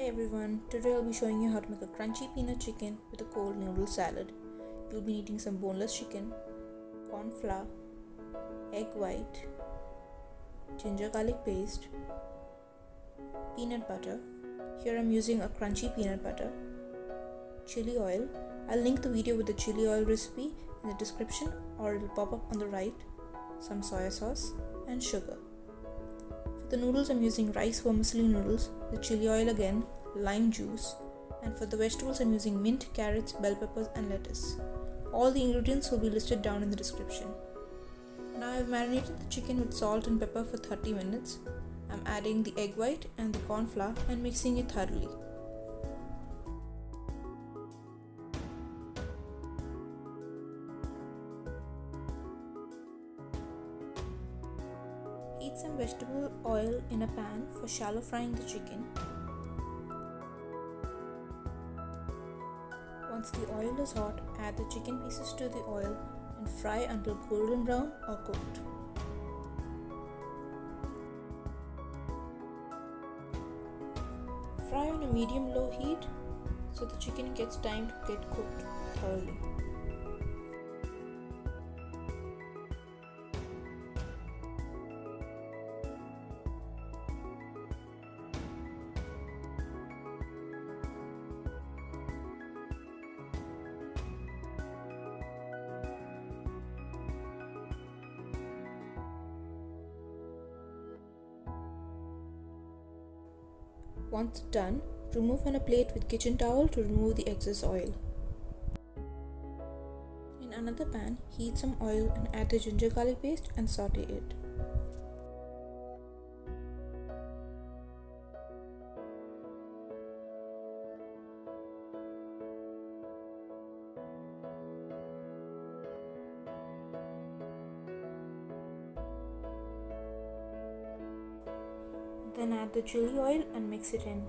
Hi everyone, today I'll be showing you how to make a crunchy peanut chicken with a cold noodle salad. You'll be needing some boneless chicken, corn flour, egg white, ginger garlic paste, peanut butter. Here I'm using a crunchy peanut butter, chili oil. I'll link the video with the chili oil recipe in the description or it'll pop up on the right, some soy sauce and sugar. For the noodles I'm using rice vermicelli noodles, the chili oil again, lime juice, and for the vegetables I'm using mint, carrots, bell peppers and lettuce. All the ingredients will be listed down in the description. Now I've marinated the chicken with salt and pepper for 30 minutes. I'm adding the egg white and the corn flour and mixing it thoroughly. Heat some vegetable oil in a pan for shallow frying the chicken. Once the oil is hot, add the chicken pieces to the oil and fry until golden brown or cooked. Fry on a medium-low heat so the chicken gets time to get cooked thoroughly. Once done, remove on a plate with kitchen towel to remove the excess oil. In another pan, heat some oil and add the ginger garlic paste and saute it. Then add the chili oil and mix it in.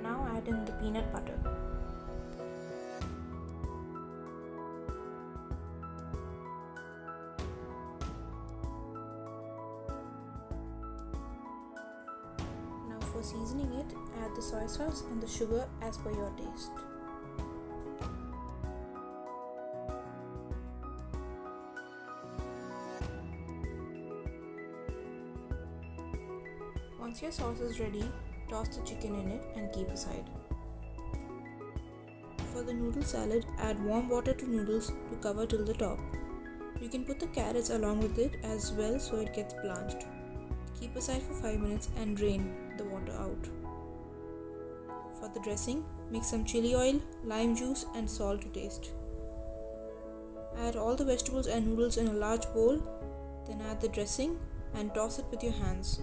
Now add in the peanut butter. For seasoning it, add the soy sauce and the sugar as per your taste. Once your sauce is ready, toss the chicken in it and keep aside. For the noodle salad, add warm water to noodles to cover till the top. You can put the carrots along with it as well so it gets blanched. Keep aside for 5 minutes and drain the water out. For the dressing, mix some chili oil, lime juice and salt to taste. Add all the vegetables and noodles in a large bowl, then add the dressing and toss it with your hands.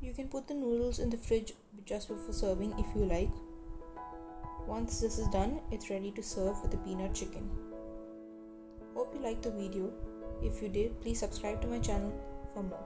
You can put the noodles in the fridge just before serving if you like. Once this is done, it's ready to serve with the peanut chicken. Hope you liked the video. If you did, please subscribe to my channel for more.